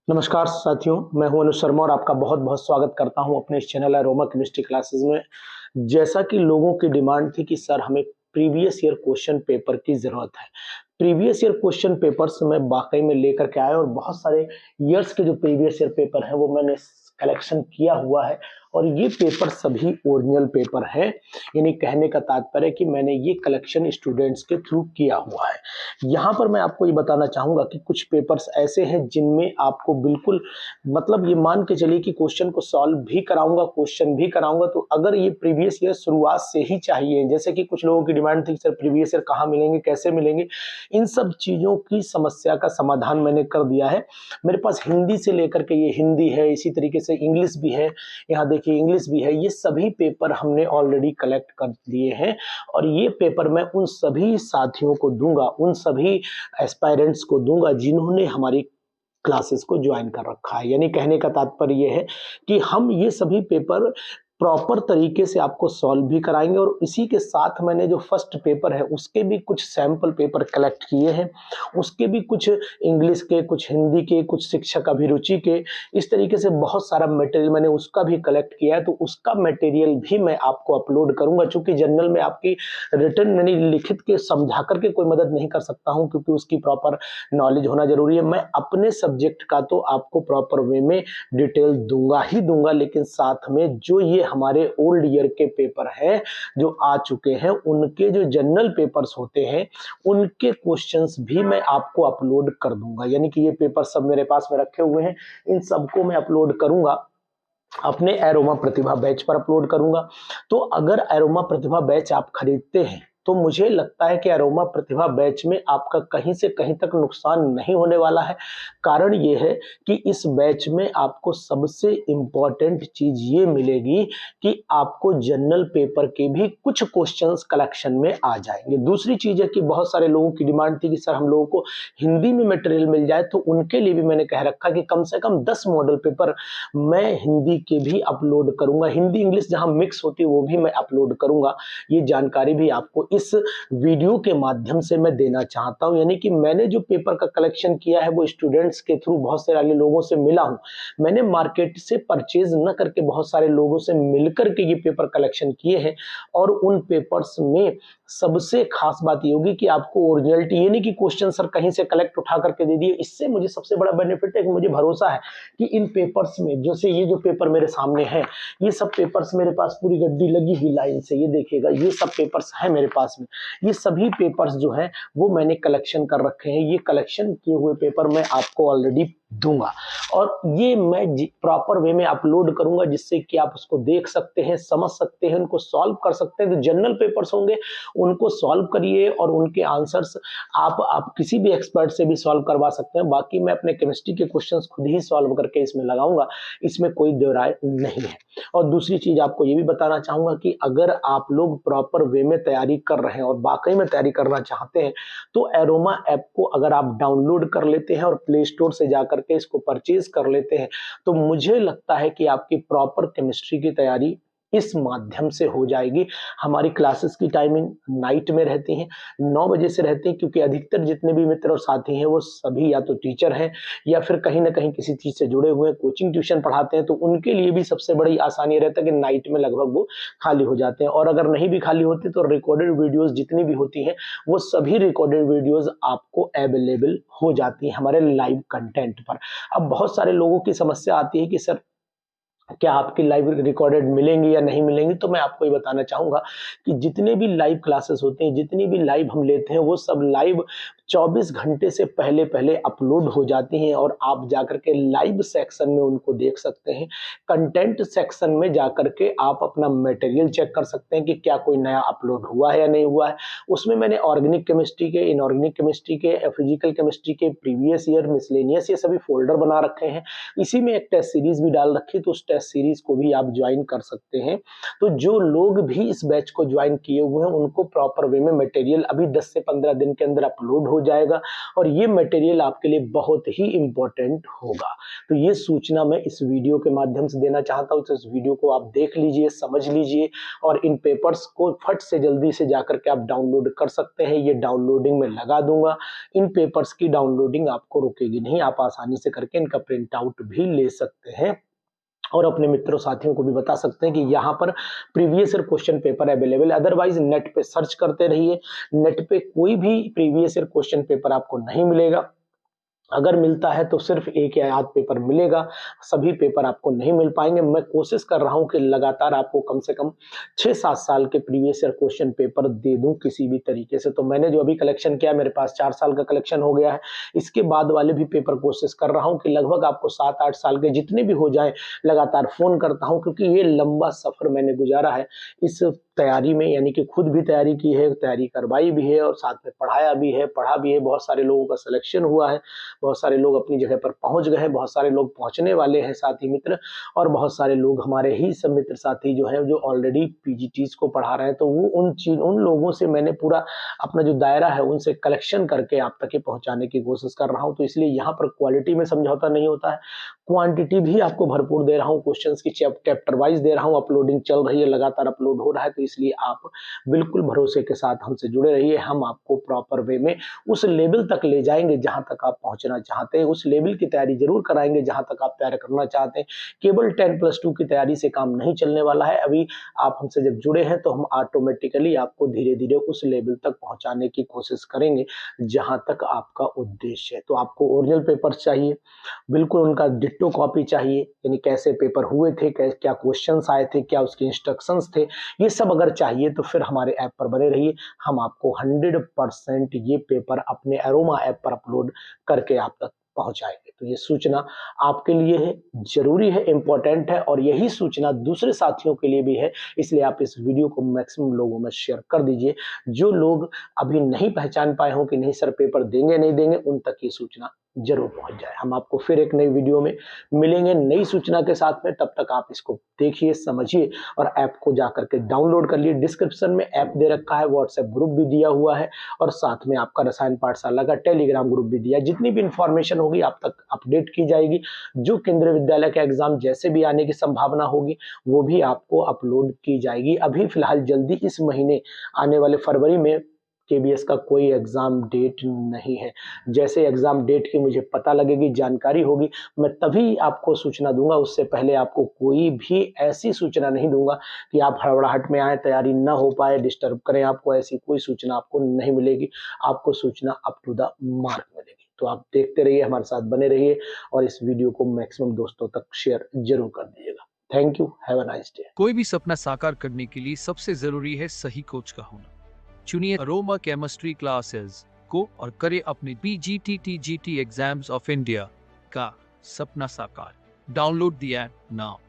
नमस्कार साथियों, मैं हूं अनुज शर्मा और आपका बहुत बहुत स्वागत करता हूं अपने इस चैनल अरोमा केमिस्ट्री क्लासेस में। जैसा कि लोगों की डिमांड थी कि सर हमें प्रीवियस ईयर क्वेश्चन पेपर की जरूरत है। प्रीवियस ईयर क्वेश्चन पेपर्स मैं वाकई में लेकर के आया और बहुत सारे ईयर्स के जो प्रीवियस ईयर पेपर है वो मैंने कलेक्शन किया हुआ है और ये पेपर सभी ओरिजिनल पेपर है। यानी कहने का तात्पर्य कि मैंने ये कलेक्शन स्टूडेंट्स के थ्रू किया हुआ है। यहाँ पर मैं आपको ये बताना चाहूंगा कि कुछ पेपर्स ऐसे हैं जिनमें आपको बिल्कुल मतलब ये मान के चलिए कि क्वेश्चन को सॉल्व भी कराऊंगा, क्वेश्चन भी कराऊंगा। तो अगर ये प्रीवियस ईयर शुरुआत से ही चाहिए, जैसे कि कुछ लोगों की डिमांड थी सर प्रीवियस ईयर कहाँ मिलेंगे, कैसे मिलेंगे, इन सब चीजों की समस्या का समाधान मैंने कर दिया है। मेरे पास हिंदी से लेकर के ये हिंदी है, इसी तरीके से इंग्लिश भी है, यहाँ देखिए इंग्लिश भी है। ये सभी पेपर हमने ऑलरेडी कलेक्ट कर दिए हैं और ये पेपर मैं उन सभी साथियों को दूंगा, उन सभी एस्पायरेंट्स को दूंगा जिन्होंने हमारी क्लासेस को ज्वाइन कर रखा है। यानी कहने का तात्पर्य यह है कि हम ये सभी पेपर प्रॉपर तरीके से आपको सॉल्व भी कराएंगे और इसी के साथ मैंने जो फर्स्ट पेपर है उसके भी कुछ सैंपल पेपर कलेक्ट किए हैं, उसके भी कुछ इंग्लिश के, कुछ हिंदी के, कुछ शिक्षक अभिरुचि के, इस तरीके से बहुत सारा मटेरियल मैंने उसका भी कलेक्ट किया है। तो उसका मटेरियल भी मैं आपको अपलोड करूंगा। चूंकि जनरल में आपकी रिटर्न यानी लिखित के समझा करके कोई मदद नहीं कर सकता हूं क्योंकि उसकी प्रॉपर नॉलेज होना जरूरी है। मैं अपने सब्जेक्ट का तो आपको प्रॉपर वे में डिटेल दूंगा ही दूंगा, लेकिन साथ में जो ये हमारे ओल्ड ईयर के पेपर हैं जो आ चुके हैं उनके जो जनरल पेपर्स होते हैं उनके क्वेश्चंस भी मैं आपको अपलोड कर दूंगा। यानी कि ये पेपर सब मेरे पास में रखे हुए हैं, इन सबको मैं अपलोड करूंगा, अपने एरोमा प्रतिभा बैच पर अपलोड करूंगा। तो अगर एरोमा प्रतिभा बैच आप खरीदते हैं तो मुझे लगता है कि एरोमा प्रतिभा बैच में आपका कहीं से कहीं तक नुकसान नहीं होने वाला है। कारण ये है कि इस बैच में आपको सबसे इंपॉर्टेंट चीज ये मिलेगी कि आपको जनरल पेपर के भी कुछ क्वेश्चंस कलेक्शन में आ जाएंगे। दूसरी चीज है कि बहुत सारे लोगों की डिमांड थी कि सर हम लोगों को हिंदी में मटेरियल मिल जाए, तो उनके लिए भी मैंने कह रखा कि कम से कम 10 मॉडल पेपर मैं हिंदी के भी अपलोड करूंगा, हिंदी इंग्लिश जहां मिक्स होती है वो भी मैं अपलोड करूंगा। ये जानकारी भी आपको इस वीडियो के माध्यम से मैं देना चाहता हूं। यानी कि मैंने जो पेपर का कलेक्शन किया है वो स्टूडेंट्स के थ्रू बहुत सारे लोगों से मिला हूं। मैंने मार्केट से परचेज न करके बहुत सारे लोगों से मिलकर के ये पेपर कलेक्शन किए हैं और उन पेपर्स में सबसे खास बात ये होगी कि आपको ओरिजिनलिटी, ये नहीं कि क्वेश्चन सर कहीं से कलेक्ट उठा करके दे दिए। इससे मुझे सबसे बड़ा बेनिफिट है कि मुझे भरोसा है कि इन पेपर्स में, जैसे ये जो पेपर मेरे सामने है, ये सब पेपर्स मेरे पास पूरी गड्डी लगी हुई लाइन से, ये देखिएगा ये सब पेपर्स हैं मेरे पास में। ये सभी पेपर्स जो हैं वो मैंने कलेक्शन कर रखे हैं। ये कलेक्शन किए हुए पेपर मैं आपको ऑलरेडी दूंगा और ये मैं प्रॉपर वे में अपलोड करूंगा जिससे कि आप उसको देख सकते हैं, समझ सकते हैं, उनको सॉल्व कर सकते हैं। तो जनरल पेपर्स होंगे उनको सॉल्व करिए और उनके आंसर्स आप किसी भी एक्सपर्ट से भी सॉल्व करवा सकते हैं। बाकी मैं अपने केमिस्ट्री के क्वेश्चंस खुद ही सॉल्व करके इसमें लगाऊंगा, इसमें कोई दो राय नहीं है। और दूसरी चीज आपको ये भी बताना चाहूंगा कि अगर आप लोग प्रॉपर वे में तैयारी कर रहे हैं और वाकई में तैयारी करना चाहते हैं तो एरोमा ऐप को अगर आप डाउनलोड कर लेते हैं और प्ले स्टोर से जाकर के इसको परचेज कर लेते हैं तो मुझे लगता है कि आपकी प्रॉपर केमिस्ट्री की तैयारी इस माध्यम से हो जाएगी। हमारी क्लासेस की टाइमिंग नाइट में रहती है, 9 बजे से रहती है, क्योंकि अधिकतर जितने भी मित्र और साथी हैं वो सभी या तो टीचर हैं या फिर कहीं ना कहीं किसी चीज से जुड़े हुए हैं, कोचिंग ट्यूशन पढ़ाते हैं। तो उनके लिए भी सबसे बड़ी आसानी रहता है कि नाइट में लगभग वो खाली हो जाते हैं। और अगर नहीं भी खाली होते तो रिकॉर्डेड वीडियोज जितनी भी होती हैं वो सभी रिकॉर्डेड वीडियोज आपको अवेलेबल हो जाती हैं हमारे लाइव कंटेंट पर। अब बहुत सारे लोगों की समस्या आती है कि सर क्या आपकी लाइव रिकॉर्डेड मिलेंगी या नहीं मिलेंगी, तो मैं आपको ये बताना चाहूंगा कि जितने भी लाइव क्लासेस होते हैं, जितनी भी लाइव हम लेते हैं, वो सब लाइव 24 घंटे से पहले पहले अपलोड हो जाती हैं और आप जाकर के लाइव सेक्शन में उनको देख सकते हैं। कंटेंट सेक्शन में जाकर के आप अपना मटेरियल चेक कर सकते हैं कि क्या कोई नया अपलोड हुआ है या नहीं हुआ है। उसमें मैंने ऑर्गेनिक केमिस्ट्री के, इनऑर्गेनिक केमिस्ट्री के, फिजिकल केमिस्ट्री के, प्रीवियस ईयर, मिसलेनियस, ये सभी फोल्डर बना रखे हैं। इसी में एक टेस्ट सीरीज भी डाल रखी, तो उस टेस्ट सीरीज को भी आप ज्वाइन कर सकते हैं। तो जो लोग भी इस बैच को ज्वाइन किए हुए हैं उनको प्रॉपर वे में मटेरियल अभी 10 से 15 दिन के अंदर अपलोड हो जाएगा और ये मटेरियल आपके लिए बहुत ही इंपॉर्टेंट होगा। तो ये सूचना मैं इस वीडियो के माध्यम से देना चाहता हूँ। तो इस वीडियो को आप देख लीजिए, समझ लीजिए और इन पेपर्स को फट से जल्दी से जाकर के आप डाउनलोड कर सकते हैं। ये डाउनलोडिंग में लगा दूंगा। इन पेपर्स की डाउनलोडिंग आपको रुकेगी नहीं, आप आसानी से करके इनका प्रिंट आउट भी ले सकते हैं और अपने मित्रों साथियों को भी बता सकते हैं कि यहाँ पर previous year question paper available है। अदरवाइज नेट पे सर्च करते रहिए, नेट पे कोई भी प्रीवियस ईयर क्वेश्चन पेपर आपको नहीं मिलेगा। अगर मिलता है तो सिर्फ एक या आध पेपर मिलेगा, सभी पेपर आपको नहीं मिल पाएंगे। मैं कोशिश कर रहा हूं कि लगातार आपको कम से कम 6-7 साल के प्रीवियस ईयर क्वेश्चन पेपर दे दूं किसी भी तरीके से। तो मैंने जो अभी कलेक्शन किया, मेरे पास 4 साल का कलेक्शन हो गया है। इसके बाद वाले भी पेपर कोशिश कर रहा हूं कि लगभग आपको 7-8 साल के जितने भी हो जाए लगातार फोन करता हूं, क्योंकि ये लंबा सफर मैंने गुजारा है इस तैयारी में, यानी कि खुद भी तैयारी की है, तैयारी करवाई भी है और साथ में पढ़ाया भी है, पढ़ा भी है। बहुत सारे लोगों का सिलेक्शन हुआ है, बहुत सारे लोग अपनी जगह पर पहुंच गए हैं, बहुत सारे लोग पहुंचने वाले हैं साथी मित्र, और बहुत सारे लोग हमारे ही सब मित्र साथी जो है जो ऑलरेडी पीजीटीज को पढ़ा रहे हैं। तो वो उन लोगों से मैंने पूरा अपना जो दायरा है उनसे कलेक्शन करके आप तक पहुंचाने की कोशिश कर रहा हूं। तो इसलिए यहाँ पर क्वालिटी में समझौता नहीं होता है, क्वांटिटी भी आपको भरपूर दे रहा हूँ, क्वेश्चंस की चैप्टर वाइज दे रहा हूँ। अपलोडिंग चल रही है, लगातार अपलोड हो रहा है, तो इसलिए आप बिल्कुल भरोसे के साथ हमसे जुड़े रहिए। हम आपको प्रॉपर वे में उस लेवल तक ले जाएंगे जहां तक आप पहुंचना चाहते हैं, उस लेवल की तैयारी जरूर कराएंगे जहां तक आप तैयारी करना चाहते हैं। केवल 10+2 की तैयारी से काम नहीं चलने वाला है। अभी आप हमसे जब जुड़े हैं तो हम ऑटोमेटिकली आपको धीरे धीरे उस लेवल तक पहुंचाने की कोशिश करेंगे जहां तक आपका उद्देश्य है। तो आपको ओरिजिनल पेपर चाहिए, बिल्कुल उनका डिट्टो कॉपी चाहिए, यानी कैसे पेपर हुए थे, क्या क्वेश्चंस आए थे, क्या उसके इंस्ट्रक्शंस थे, ये सब अगर चाहिए तो फिर हमारे ऐप पर बने रहिए। हम आपको 100% ये पेपर अपने एरोमा ऐप पर अपलोड करके आप तक पहुंचाएंगे। तो ये सूचना आपके लिए है, जरूरी है, इंपॉर्टेंट है और यही सूचना दूसरे साथियों के लिए भी है। इसलिए आप इस वीडियो को मैक्सिमम लोगों में शेयर कर दीजिए। जो लोग अभी नहीं पहचान पाए हों कि नहीं सर पेपर देंगे नहीं देंगे, उन तक ये सूचना जरूर पहुंच जाए। हम आपको फिर एक नई वीडियो में मिलेंगे नई सूचना के साथ में। तब तक आप इसको देखिए, समझिए और ऐप को जाकर के डाउनलोड कर लिए। डिस्क्रिप्शन में ऐप दे रखा है, व्हाट्सएप ग्रुप भी दिया हुआ है और साथ में आपका रसायन पाठशाला का टेलीग्राम ग्रुप भी दिया है। जितनी भी इंफॉर्मेशन होगी आप तक अपडेट की जाएगी। जो केंद्रीय विद्यालय का एग्जाम जैसे भी आने की संभावना होगी वो भी आपको अपलोड की जाएगी। अभी फिलहाल जल्दी इस महीने आने वाले फरवरी में केबीएस का कोई एग्जाम डेट नहीं है। जैसे एग्जाम डेट की मुझे पता लगेगी, जानकारी होगी, मैं तभी आपको सूचना दूंगा। उससे पहले आपको कोई भी ऐसी सूचना नहीं दूंगा कि आप हड़बड़ाहट में आए, तैयारी ना हो पाए, डिस्टर्ब करें आपको। ऐसी कोई सूचना आपको नहीं मिलेगी। आपको सूचना अप टू द मार्क मिलेगी। तो आप देखते रहिए, हमारे साथ बने रहिए और इस वीडियो को मैक्सिमम दोस्तों तक शेयर जरूर कर दीजिएगा। Thank you, have a nice day. कोई भी सपना साकार करने के लिए सबसे जरूरी है सही कोच का होना। चुनिए अरोमा केमिस्ट्री क्लासेस को और करें अपने PGT-TGT एग्जाम्स ऑफ इंडिया का सपना साकार। Download the app now.